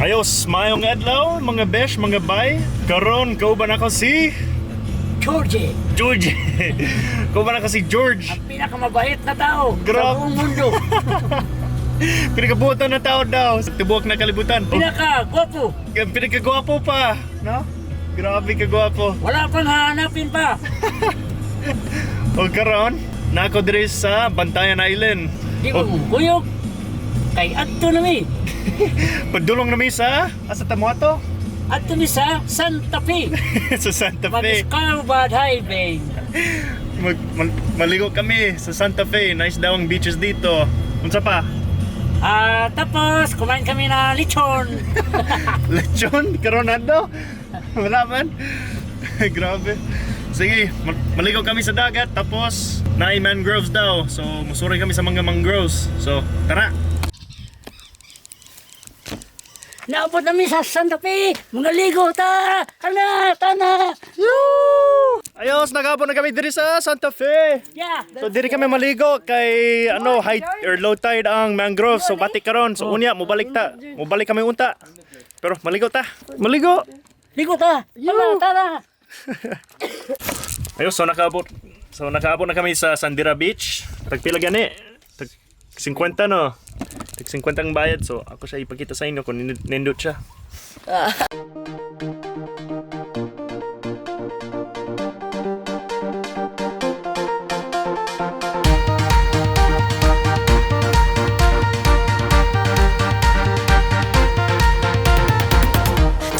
Ayos, mayong adlaw, mga besh, mga bay. Karon, kauban ako si George, George. Kauban ako si George. ang pinakamabait na tao Grabe. sa buong mundo. Pinakabutan na tao daw sa tibuok na kalibutan. Pinaka-gwapo. Pinakagwapo pa, no? Grabe kagwapo. Wala pang hahanapin pa. O karon, nako diri sa Bantayan Island. Di mo kuyog. Kay adto na mi. Padulong na mi sa Tamuato. Adto mi sa Santa Fe. Sa Santa Fe. Mag-Scarbad Highway. Maligo kami sa Santa Fe. Nice daw ang beaches dito. Unsa pa? Tapos kumain kami na lechon. Lechon? Coronado? Wala man. Grabe. Sige, maligo kami sa dagat. Tapos, naay mangroves daw. So, musuri kami sa mga mangroves. So, tara! Naabot namin sa Santa Fe. Mga ligo ta. Hala, tana. Ayos, nagabon na kami diri sa Santa Fe. Yeah. So, diri kami maligo kay high or low tide ang mangrove. So, batik karon. So, unya, mubalik kami unta. Pero maligo ta. Maligo. Ligo ta. Hala, tana. Ayos, so nakaabot na kami sa Sandira Beach. Tagpila gani? Tag 50 no. Tag 50 ang bayad. So ako siya ipakita sa inyo kung nindot siya.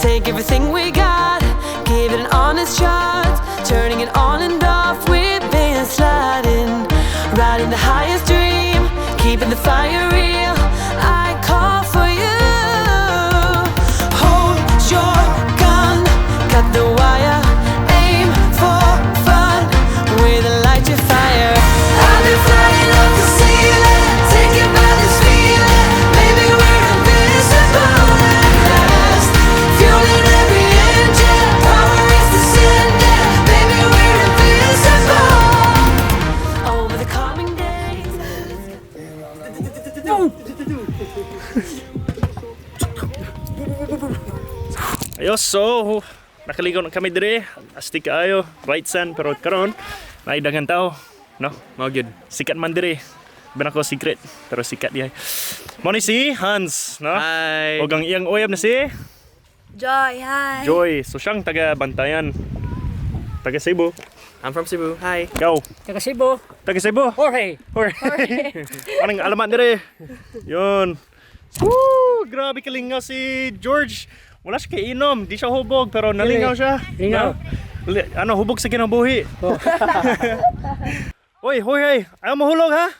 Take everything we got, give it an honest shot. Turning it on and off, we've been sliding. Riding the highest dream, keeping the fire real. I call for you. Hold your gun, cut the wire. Aim for fun, with a light your fire. I've been flying up the ceiling, taken by this feeling. Maybe we're invisible at last. Fueling every engine, power is descending. Maybe we're invisible. Over the coming days. Ayos, so nakaligo na kami diri. Astig kaayo, right sand pero karon naidagan tao, no? Mao gyud. Sikat man diri. Ben ako secret, pero sikat diay. Mo ni si Hans, no? Hi. O ang iyang uyab na si Joy, hi. Joy. So siyang taga Bantayan. Taga Cebu. I'm from Cebu. Hi. Ikaw, Taga Cebu. taga Cebu. Jorge. Anong alamat diri? Yun. Woo! Grabe kalingaw si George. Wala siya kainom, di siya hubog pero nalingaw siya. Lingaw. No? Hubog sa kinabuhi. Hoy, ayaw mahulog ha?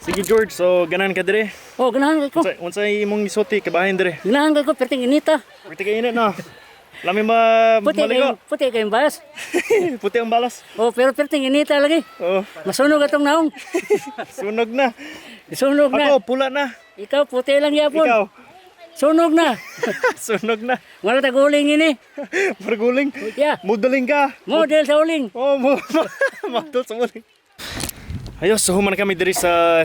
Sige George, so ganan ka diri. Oh, ganahan ko. Unsay imong isuti kabahin diri? Ganahan ko perting inita. Pwede ka init no. Lami maligo. Puti kayong balas. Puti ang balas. Oh, pero perting inita lagi. Oh, Masunog atong naong. sunog na. Sunog na. Ako pula na. Ikaw puti lang yapon. Ikaw, Sunog na. sunog na. Wala taguling ini. Marguling. Yeah. Mudaling ka. Model sa uling. Oh, matol sa muling. Ayos, so human kami diri sa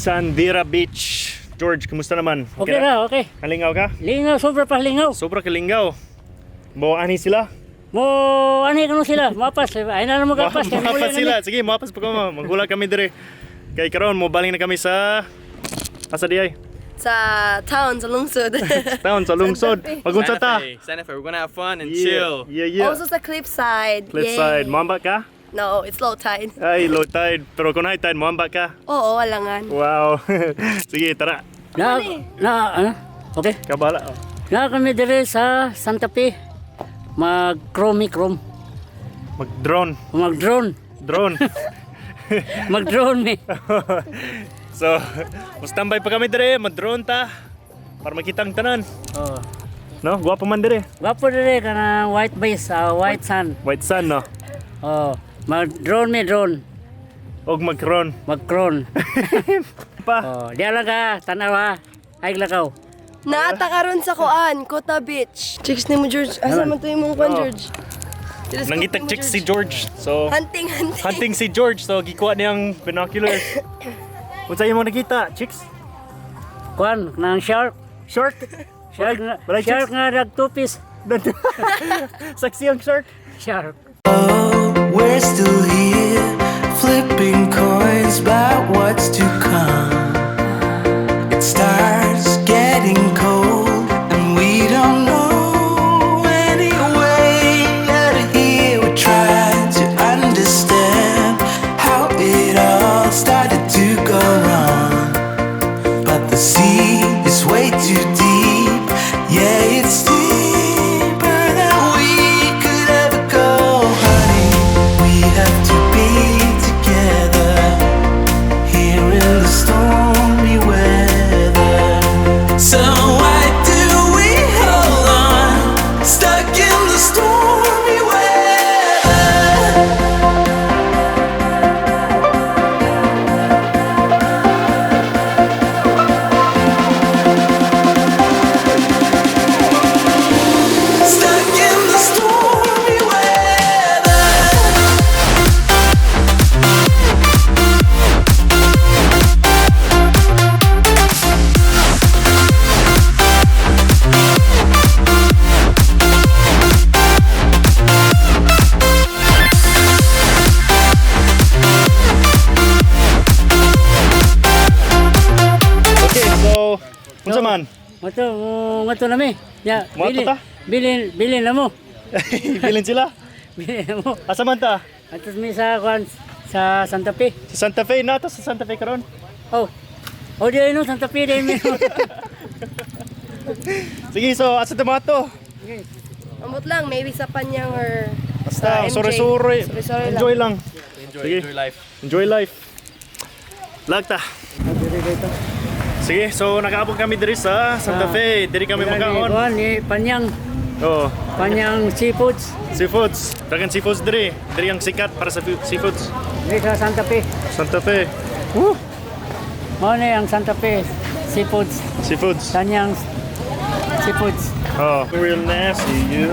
Sandira Beach. George, kumusta naman? Okay ra, okay. Kalingaw ka? Lingaw, sobra pa lingaw. Sobra kalingaw. Mo ani sila? Mo, ano ka sila? Mapas. Ay na mo kapas. Mapas sila. Sige, mapas pa ko. Maghula kami diri. Kay karon mo baling na kami sa asa di ay? Sa town, sa lungsod. Taon sa lungsod. Magunsa ta. Santa Fe. We're gonna have fun and chill. Yeah. Also sa cliffside. Cliffside. Yay. Mamba ka? No, it's low tide. Ay, low tide. Pero kung high tide, muamba ka. Oo, alangan. Wow. Sige, tara. Ano? Okay. Kabala. Na kami dire sa Santa Fe. Mag-chrome. Mag-drone. Mag-drone. Drone. Mag-drone me. So, mustambay pa kami dire. Mag-drone ta. Para makita ang tanan. Oh. No? Guwapo man dire. Wapo dire ka na white base, white sun. White sun, no? Oh. Mag-drone me, drone. Og mag-drone. Mag-crone. Pa. Oh. Di ala ka, tanaw ha. Ay lakaw. Naata ka ron sa Kuan, Kota Beach. Chicks ni mo, George. Asa man to yung mga Kuan, Oh. George? Telescope Nangitag ni mo, chick si George. So, Hunting. hunting si George. So, gikuha niyang binoculars. Kung sa'yo mo nakita, chicks? Kuan, ng shark. Shark? Shark nga, Balay shark chicks? nga nagtupis. Saksi ang shark. Shark. We're still here, flipping coins about what's to come. It starts getting cold, and we don't know any way out of here. We're trying to understand how it all started to go wrong. But the sea is way too deep, yeah, it's deeper than we could ever go, honey. We have to be together here in the stormy weather. So why do we hold on, stuck in the stormy weather? Stuck in the stormy weather. Okay, so, unsa man? Mato na mi. Ya, Mato ta? bilin na mo. Bilin sila. Bilin na mo. Asa man ta? Atos mi sa kuan sa Santa Fe. Sa Santa Fe na to, sa Santa Fe karon. Oh. Oh, di no Santa Fe din mi. Sige, so asa tomato? Ambot lang, maybe sa Panyang or Basta, MJ. sorry. Sorry lang. Enjoy lang. Sige. Enjoy life. Lagta. Sige, so nakaabot kami diri sa Santa Fe. Diri kami makaon. Kuan ni Panyang Oh, Seafoods. seafoods. Dagan seafoods diri. Diri ang sikat para sa seafoods. Ni sa Santa Fe. Santa Fe. Woo! Mo ni ang Santa Fe Seafoods. Seafoods. Panyang Seafoods. Oh, real nasty, you.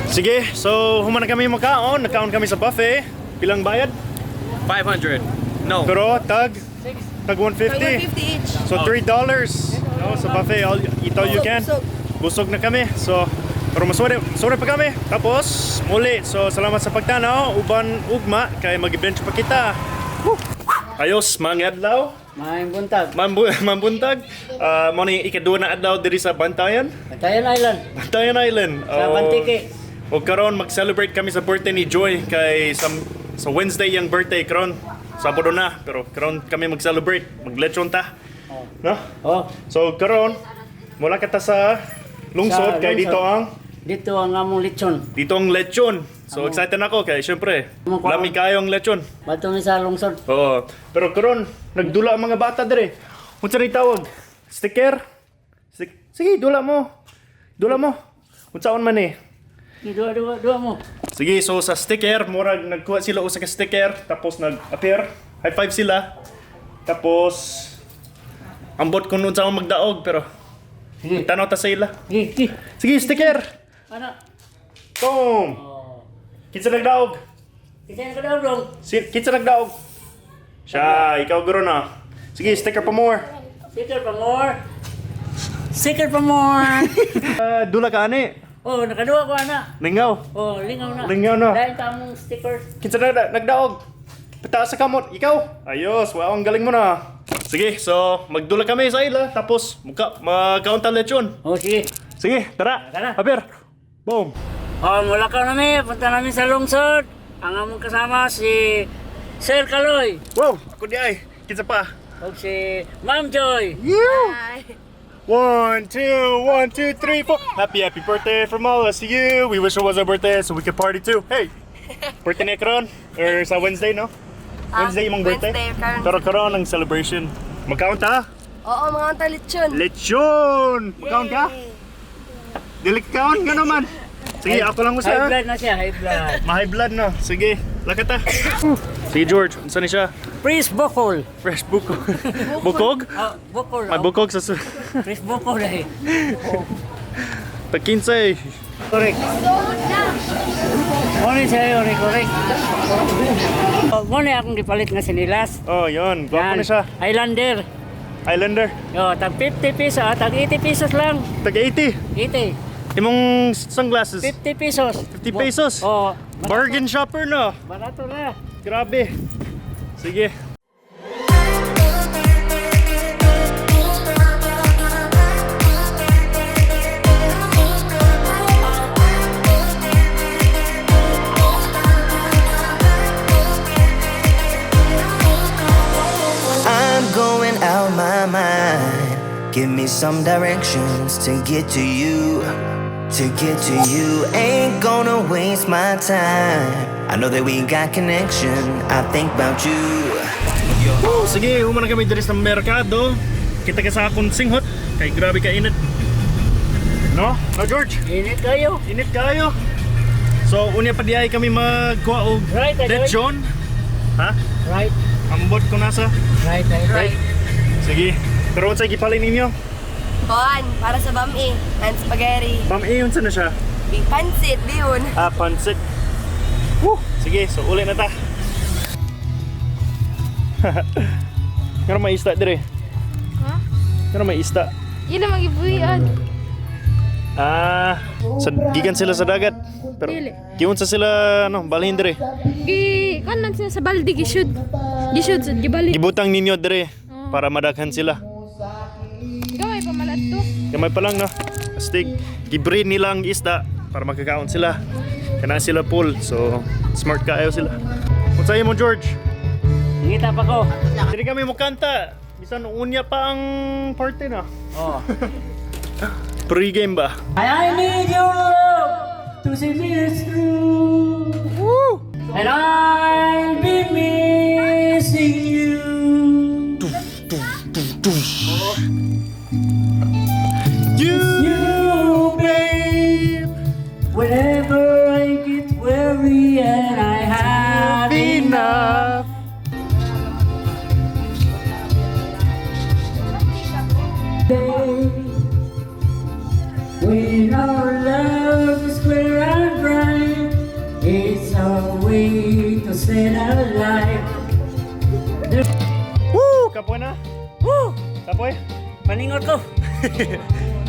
Sige, so human na kami makaon. Nakaon kami sa buffet. Pilang bayad? 500. No. Pero tag 150. 150 each. So $3. No, sa buffet, eat all you can. Busog. Busog na kami. So, pero masuri pa kami. Tapos, muli. So, salamat sa pagtanaw. Uban ugma, kay mag-bench pa kita. Woo! Ayos, mga adlaw. Maayong buntag. Mambuntag. Mo ni ikadua na adlaw diri sa Bantayan. Batayan Island. Bantayan Island. Sa Bantike. O karon mag-celebrate kami sa birthday ni Joy kay sa Wednesday yung birthday karon. Sabado na, pero karon kami mag-celebrate. Mag-lechon ta. No? Oh, So karon mula kita sa lungsod Sa kay lungsod. dito dito ang among lechon. ang lechon. So excited ako kay syempre Among kuha- lami kayo ang lechon. Bato mi sa lungsod. Oo. Pero karon nagdula ang mga bata dire. Unsa ni tawag? Sticker? Sige, dula mo. Dula mo. Unsaon man eh? Dua mo. Sige, so sa sticker, murag nagkuha sila usa ka sticker, tapos nag-appear, high five sila. Tapos ambot kung unsa ang magdaog pero Sige. tanaw ta sa ila. Sige. Sige, sticker. Ana. Boom. Oh. Kinsa nagdaog? Kita ka daw dong. Kinsa nagdaog? Siya, ikaw guro na. Sige, sticker pa more. Sticker pa more. Sticker pa more. Dula ka ani. Oh, nakaduwa ko ana. Lingaw. Oh, lingaw na. Lingaw na. Dahil ta mong sticker. Kinsa nagdaog? Pataas sa kamot. Ikaw? Ayos, wow, ang galing mo na. Sige, so magdula kami sa ila, tapos magkaunta lechon. Oh, sige. Sige, tara. Tara. Apir. Boom. Oh, mula ka namin, punta namin sa lungsod. Ang among kasama si Sir Kaloy. Wow, ako di ay. Kinsa pa? O si Ma'am Joy. Hi. 1, 2, 1, 2, 3, 4. Happy birthday from all of us to you. We wish it was our birthday so we could party too. Hey! Birthday na karon? Or sa Wednesday, no? Wednesday imong birthday? Wednesday, karon. Pero karon ang celebration. Mag-count ha? Oo, mga antalitsyon. Lechon! Mag-count ka? Dili count nga naman. Sige, ako lang High usa. blood na siya, high blood. Ma-high blood no. Sige, lakat ta. Sige George, unsa ni siya? Fresh bokol. Fresh bukog. Bukog? Bokol. May bukog sa Fresh bokol eh. Tag 15. Correct. Muna siya yun, correct. Muna akong gipalit nga sinilas. Oh, yon. Gwapo na siya. Highlander. Islander. Yo, tag 50 pesos, tag 80 pesos lang. Tag 80. 80. Imong sunglasses. 50 pesos. 50 pesos? Oh, Bargain shopper no. barato na. Grabe. Sige. I'm going out my mind. Give me some directions to get to you. To get to you, ain't gonna waste my time. I know that we got connection. I think about you. Oh, sige, human na kami diri sa merkado. Kita ka sa akong singhot. Kay grabe ka init. No? No George? Init kayo. Init kayo. So, unya pa diay kami magkuha og Right, I lechon. Ha? Right. Ambot ko nasa. Right. Sige. Pero unsay gipalin ninyo? Kuan, para sa bami. And spaghetti. Ma'am, unsa na siya? Big pansit, diyon. Ah, pancit. Woo! Sige, so uli na ta. Kano may isda dire? Ha? Kano may isda? Yun na mag-ibuyan. Ah, gikan sila sa dagat. Pero Dili. giunsa sila balhin dire. Kanan sila sa balde, gisud. Gisud, gibalik. Gibutang ninyo dire para madaghan sila. Gaway pa malat to. Kamay pa lang no. Astig gibreed nila ang isda para magkakaon sila. Kana sila pool. So smart kaayo sila. Unsay mo George? Ngita pa ko. Dili kami mo kanta. Bisan unya pa ang party na. Oh. Pre-game ba? I need your love to see me through. Woo! And I'll be missing you. You, babe. Whenever I get weary and I have enough. When our love is clear and bright, it's our way to set our life. Woo! Kapoy na? Woo! Kapoy? Paningot ko.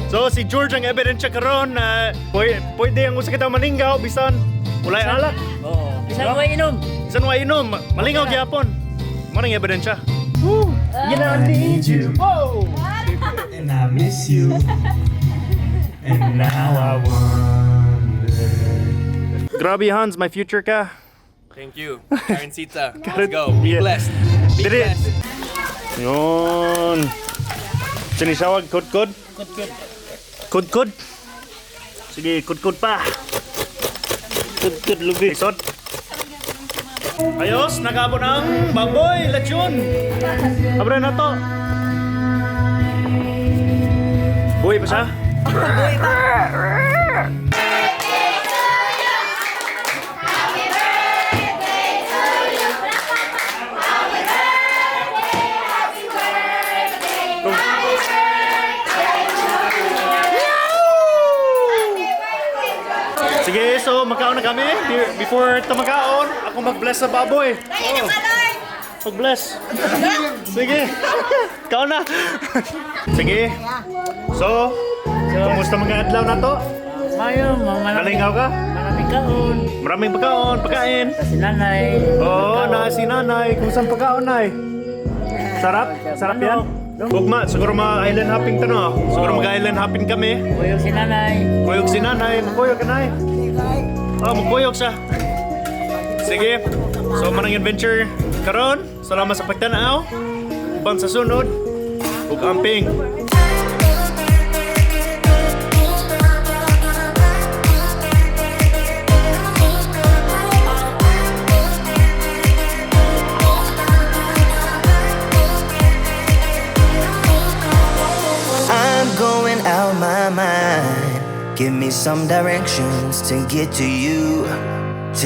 So si George ang ebidensya karon na pwede ang usa ka tawo maninggaw bisan walay alak. Oo. Isang way inom. Bisan wa inom, malingaw gyapon. Mo ning ebidensya. Woo! You know I need you. Oh! And I miss you. And now I wonder. Grabe Hans, my future ka. Thank you. Karencita. Let's go. Be Yeah. blessed. Be Dili. blessed. Yun. Sinisawag, kod-kod? Kod-kod? Sige, kod-kod pa. Kod-kod, lubi. Isot. Ayos, nakaabot ang baboy, lechon. Abre na to. Buhay pa siya? Sige, so magkaon na kami. Before tumakaon, ako mag-bless sa baboy. Mag-bless. Sige. Kaon na. Sige. So, kumusta mga adlaw na to? Mayo, Nalingaw ka? maraming kaon. Maraming pagkain. Si nanay. Oo, na si nanay. Kung saan pagkaon, nay? Sarap? Sarap yan? Ugma, siguro island hopping tano. Siguro island hopping kami. Kuyog si nanay. Kuyog si nanay, magkuyog ka nay. Magkuyog sa. Sige. So manang adventure karon. Salamat sa pagtanaw. Uban sa sunod. Ug camping. I'm going out my mind. Give me some directions to get to you.